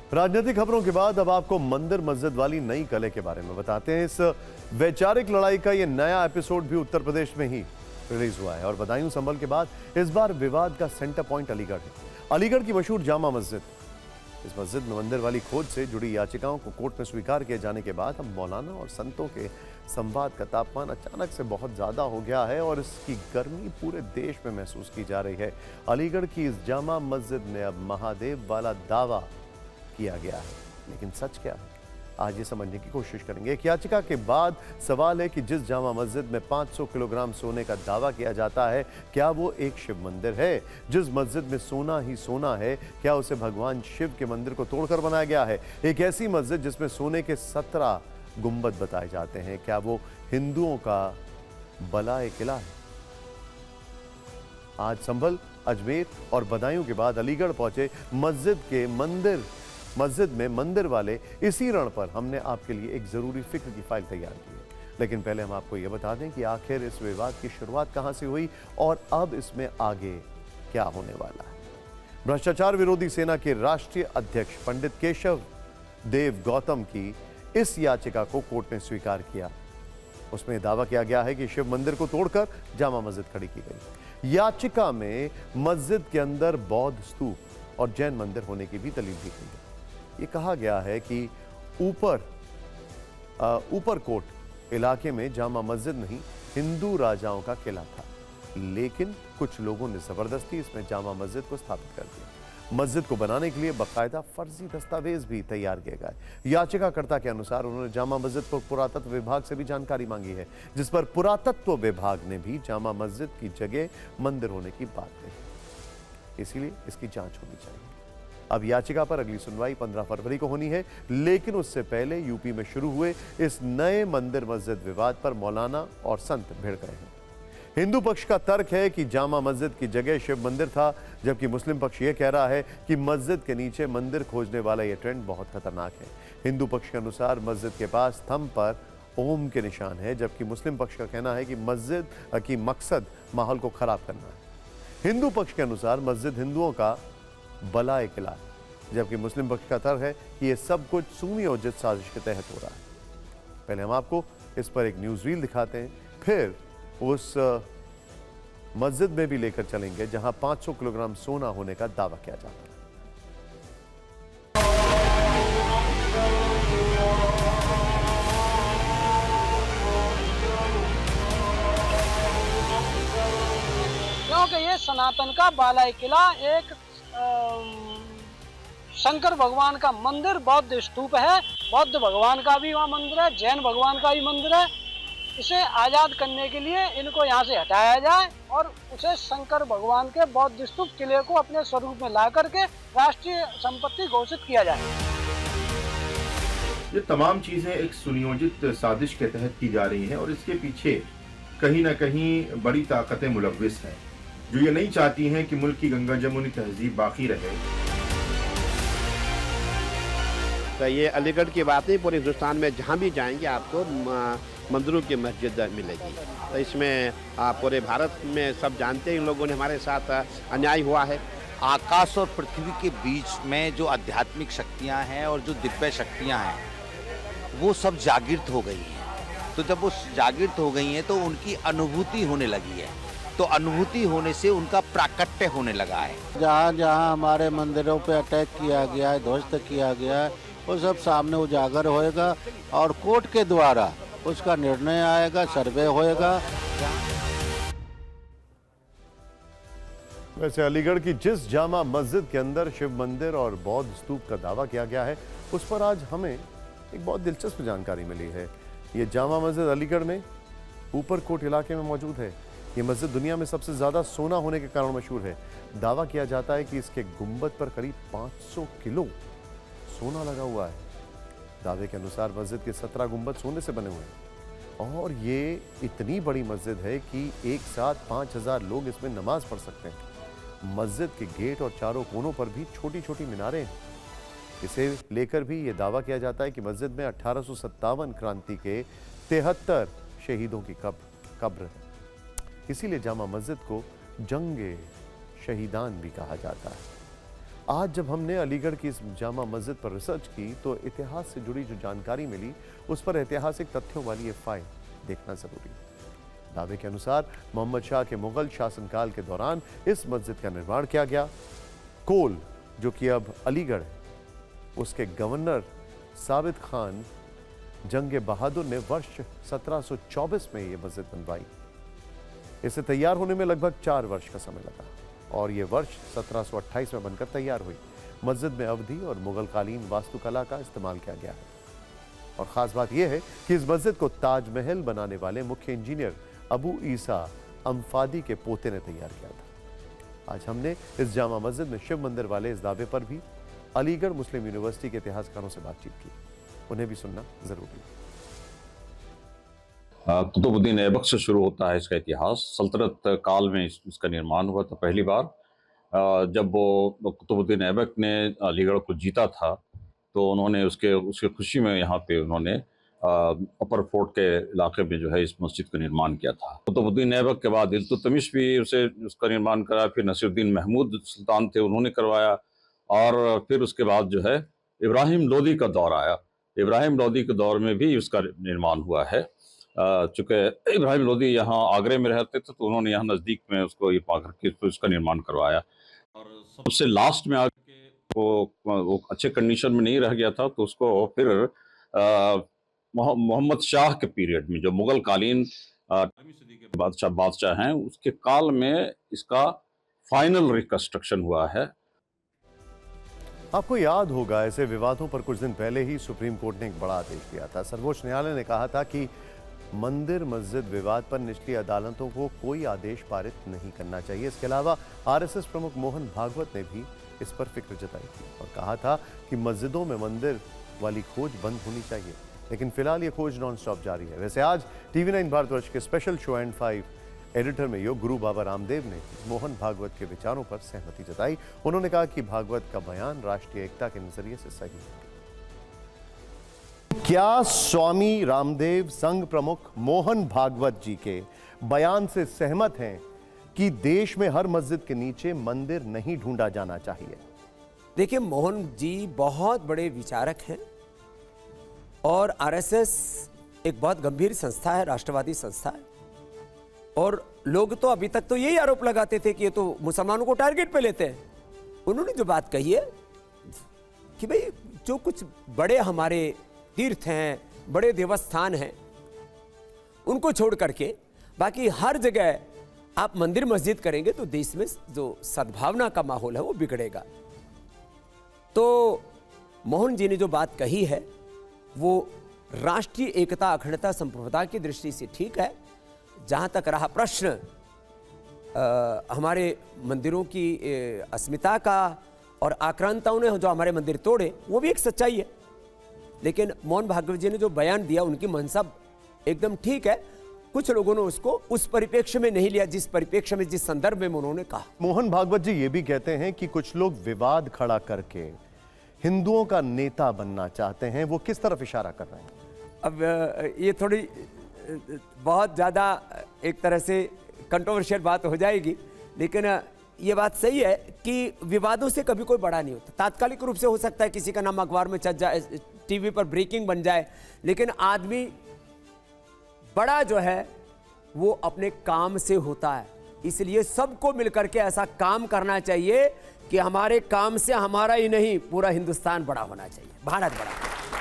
राजनीतिक खबरों के बाद अब आपको मंदिर मस्जिद वाली नई कले के बारे में बताते हैं। इस वैचारिक लड़ाई का ये नया एपिसोड भी उत्तर प्रदेश में ही रिलीज हुआ है और बदायूं संभल के बाद इस बार विवाद का सेंटर पॉइंट अलीगढ़ है। अलीगढ़ की मशहूर जामा मस्जिद, इस मस्जिद में मंदिर वाली खोज से जुड़ी याचिकाओं को कोर्ट में स्वीकार किए जाने के बाद अब मौलाना और संतों के संवाद का तापमान अचानक से बहुत ज्यादा हो गया है और इसकी गर्मी पूरे देश में महसूस की जा रही है। अलीगढ़ की इस जामा मस्जिद में अब महादेव वाला दावा किया गया है, लेकिन सच क्या है आज ये समझने की कोशिश करेंगे। एक याचिका के बाद सवाल है कि जिस जामा मस्जिद में 500 किलोग्राम सोने का दावा किया जाता है, क्या वो एक शिव मंदिर है? जिस मस्जिद में सोना ही सोना है, क्या उसे भगवान शिव के मंदिर को तोड़कर बनाया गया है? एक ऐसी मस्जिद जिसमें सोने के 17 गुंबद बताए जाते हैं, क्या वो हिंदुओं का बलाए किला है? आज संभल, अजमेर और बदायूं के बाद अलीगढ़ पहुंचे मस्जिद में मंदिर वाले। इसी रण पर हमने आपके लिए एक जरूरी फिक्र की फाइल तैयार की है, लेकिन पहले हम आपको यह बता दें कि आखिर इस विवाद की शुरुआत कहां से हुई और अब इसमें आगे क्या होने वाला है। भ्रष्टाचार विरोधी सेना के राष्ट्रीय अध्यक्ष पंडित केशव देव गौतम की इस याचिका को कोर्ट ने स्वीकार किया। उसमें दावा किया गया है कि शिव मंदिर को तोड़कर जामा मस्जिद खड़ी की गई। याचिका में मस्जिद के अंदर बौद्ध स्तूप और जैन मंदिर होने की भी दलील दी गई है। ये कहा गया है कि ऊपरकोट इलाके में जामा मस्जिद नहीं, हिंदू राजाओं का किला था, लेकिन कुछ लोगों ने जबरदस्ती इसमें जामा मस्जिद को स्थापित कर दिया। मस्जिद को बनाने के लिए बाकायदा फर्जी दस्तावेज भी तैयार किए गए। याचिकाकर्ता के अनुसार उन्होंने जामा मस्जिद पर पुरातत्व विभाग से भी जानकारी मांगी है, जिस पर पुरातत्व विभाग ने भी जामा मस्जिद की जगह मंदिर होने की बात कही। इसीलिए इसकी जांच होनी चाहिए। अब याचिका पर अगली सुनवाई 15 फरवरी को होनी है, लेकिन उससे पहले यूपी में शुरू हुए इस नए मंदिर मस्जिद विवाद पर मौलाना और संत भिड़ गए हैं। हिंदू पक्ष का तर्क है कि जामा मस्जिद की जगह शिव मंदिर था, जबकि मुस्लिम पक्ष यह कह रहा है कि मस्जिद के नीचे मंदिर खोजने वाला यह ट्रेंड बहुत खतरनाक है। हिंदू पक्ष के अनुसार मस्जिद के पास स्तंभ पर ओम के निशान है, जबकि मुस्लिम पक्ष का कहना है कि मस्जिद की मकसद माहौल को खराब करना है। हिंदू पक्ष के अनुसार मस्जिद हिंदुओं का बलाए किला है, जबकि मुस्लिम पक्ष का तर्क है कि यह सब कुछ सुनियोजित साजिश के तहत हो रहा है। पहले हम आपको इस पर एक न्यूज रील दिखाते हैं, फिर उस मस्जिद में भी लेकर चलेंगे जहां 500 किलोग्राम सोना होने का दावा किया जाता है। क्योंकि ये सनातन का बालाई किला एक शंकर भगवान का मंदिर, बौद्ध स्तूप है, बौद्ध भगवान का भी वहाँ मंदिर है, जैन भगवान का भी मंदिर है। इसे आज़ाद करने के लिए इनको यहाँ से हटाया जाए और उसे शंकर भगवान के बौद्ध स्तूप किले को अपने स्वरूप में ला करके राष्ट्रीय संपत्ति घोषित किया जाए। ये तमाम चीजें एक सुनियोजित साजिश के तहत की जा रही हैं और इसके पीछे कहीं ना कहीं बड़ी ताकतें मुलव्विस हैं, जो ये नहीं चाहती हैं कि मुल्क की गंगा जमुनी तहजीब बाकी रहे। तो ये अलीगढ़ की बात नहीं, पूरे हिंदुस्तान में जहाँ भी जाएंगे आपको मंदिरों की मस्जिद मिलेगी। तो इसमें पूरे भारत में सब जानते हैं इन लोगों ने हमारे साथ अन्याय हुआ है। आकाश और पृथ्वी के बीच में जो आध्यात्मिक शक्तियाँ हैं और जो दिव्य शक्तियाँ हैं, वो सब जागृत हो गई हैं। तो जब वो जागृत हो गई हैं तो उनकी अनुभूति होने लगी है, तो अनुभूति होने से उनका प्राकट्य होने लगा है। जहाँ जहाँ हमारे मंदिरों पे अटैक किया गया है, ध्वस्त किया गया है, वो सब सामने उजागर होएगा और कोर्ट के द्वारा उसका निर्णय आएगा, सर्वे होएगा। वैसे अलीगढ़ की जिस जामा मस्जिद के अंदर शिव मंदिर और बौद्ध स्तूप का दावा किया गया है, उस पर आज हमें एक बहुत दिलचस्प जानकारी मिली है। ये जामा मस्जिद अलीगढ़ में ऊपरकोट इलाके में मौजूद है। ये मस्जिद दुनिया में सबसे ज्यादा सोना होने के कारण मशहूर है। दावा किया जाता है कि इसके गुंबद पर करीब 500 किलो सोना लगा हुआ है। दावे के अनुसार मस्जिद के 17 गुंबद सोने से बने हुए हैं और ये इतनी बड़ी मस्जिद है कि एक साथ 5000 लोग इसमें नमाज पढ़ सकते हैं। मस्जिद के गेट और चारों कोनों पर भी छोटी छोटी मीनारें हैं। इसे लेकर भी ये दावा किया जाता है कि मस्जिद में 1857 क्रांति के 73 शहीदों की कब्र है। इसीलिए जामा मस्जिद को जंगे शहीदान भी कहा जाता है। आज जब हमने अलीगढ़ की इस जामा मस्जिद पर रिसर्च की तो इतिहास से जुड़ी जो जानकारी मिली उस पर ऐतिहासिक तथ्यों वाली ये फाइल देखना जरूरी है। दावे के अनुसार मोहम्मद शाह के मुगल शासनकाल के दौरान इस मस्जिद का निर्माण किया गया। कोल, जो कि अब अलीगढ़ है, उसके गवर्नर साबित खान जंग बहादुर ने वर्ष 1724 में यह मस्जिद बनवाई। इसे तैयार होने में लगभग 4 वर्ष का समय लगा और यह वर्ष 1728 में बनकर तैयार हुई। मस्जिद में अवधी और मुगलकालीन वास्तुकला का इस्तेमाल किया गया है और खास बात यह है कि इस मस्जिद को ताजमहल बनाने वाले मुख्य इंजीनियर अबू ईसा अम्फादी के पोते ने तैयार किया था। आज हमने इस जामा मस्जिद में शिव मंदिर वाले इस दावे पर भी अलीगढ़ मुस्लिम यूनिवर्सिटी के इतिहासकारों से बातचीत की। उन्हें भी सुनना जरूरी है। कुतुबुद्दीन ऐबक से शुरू होता है इसका इतिहास। सल्तनत काल में इसका निर्माण हुआ था पहली बार। जब वो कुतुबुद्दीन ऐबक ने अलीगढ़ को जीता था तो उन्होंने उसके खुशी में यहाँ पे उन्होंने अपर फोर्ट के इलाके में जो है इस मस्जिद का निर्माण किया था। कुतुबुद्दीन ऐबक के बाद इल्तुतमिश भी उसका निर्माण कराया, फिर नसीरुद्दीन महमूद सुल्तान थे उन्होंने करवाया और फिर उसके बाद जो है इब्राहिम लोदी का दौर आया। इब्राहिम लोदी के दौर में भी उसका निर्माण हुआ है। चूँकि इब्राहिम लोदी यहाँ आगरे में रहते थे तो उन्होंने यहाँ नज़दीक में उसको ये पा करके उसका निर्माण करवाया और सबसे लास्ट में आके वो अच्छे कंडीशन में नहीं रह गया था तो उसको फिर मोहम्मद शाह के पीरियड में, जो मुगल कालीन 18वीं सदी के बादशाह हैं, उसके काल में इसका फाइनल रिकंस्ट्रक्शन हुआ है। आपको याद होगा ऐसे विवादों पर कुछ दिन पहले ही सुप्रीम कोर्ट ने एक बड़ा आदेश दिया था। सर्वोच्च न्यायालय ने कहा था कि मंदिर मस्जिद विवाद पर निचली अदालतों को कोई आदेश पारित नहीं करना चाहिए। इसके अलावा आरएसएस प्रमुख मोहन भागवत ने भी इस पर फिक्र जताई थी और कहा था कि मस्जिदों में मंदिर वाली खोज बंद होनी चाहिए, लेकिन फिलहाल ये खोज नॉन स्टॉप जारी है। वैसे आज TV9 भारतवर्ष के स्पेशल शो एंड 5 एडिटर में योग गुरु बाबा रामदेव ने मोहन भागवत के विचारों पर सहमति जताई। उन्होंने कहा कि भागवत का बयान राष्ट्रीय एकता के नजरिए से सही है। क्या स्वामी रामदेव संघ प्रमुख मोहन भागवत जी के बयान से सहमत हैं कि देश में हर मस्जिद के नीचे मंदिर नहीं ढूंढा जाना चाहिए? देखिए, मोहन जी बहुत बड़े विचारक हैं और आरएसएस एक बहुत गंभीर संस्था है, राष्ट्रवादी संस्था है और लोग तो अभी तक तो यही आरोप लगाते थे कि ये तो मुसलमानों को टारगेट पे लेते हैं। उन्होंने जो बात कही है कि भाई जो कुछ बड़े हमारे तीर्थ हैं, बड़े देवस्थान हैं, उनको छोड़ करके बाकी हर जगह आप मंदिर मस्जिद करेंगे तो देश में जो सद्भावना का माहौल है वो बिगड़ेगा। तो मोहन जी ने जो बात कही है वो राष्ट्रीय एकता, अखंडता, संप्रभुता की दृष्टि से ठीक है। जहाँ तक रहा प्रश्न हमारे मंदिरों की अस्मिता का और आक्रांताओं ने जो हमारे मंदिर तोड़े, वो भी एक सच्चाई है। लेकिन मोहन भागवत जी ने जो बयान दिया, उनकी मनसा एकदम ठीक है। कुछ लोगों ने उसको उस परिप्रेक्ष्य में नहीं लिया जिस परिप्रेक्ष्य में, जिस संदर्भ में उन्होंने कहा। मोहन भागवत जी ये भी कहते हैं कि कुछ लोग विवाद खड़ा करके हिंदुओं का नेता बनना चाहते हैं। वो किस तरफ इशारा कर रहे हैं? अब ये थोड़ी बहुत ज़्यादा एक तरह से कंट्रोवर्शियल बात हो जाएगी, लेकिन ये बात सही है कि विवादों से कभी कोई बड़ा नहीं होता। तात्कालिक रूप से हो सकता है किसी का नाम अखबार में चल जाए, टीवी पर ब्रेकिंग बन जाए, लेकिन आदमी बड़ा जो है वो अपने काम से होता है। इसलिए सबको मिलकर के ऐसा काम करना चाहिए कि हमारे काम से हमारा ही नहीं पूरा हिंदुस्तान बड़ा होना चाहिए, भारत बड़ा।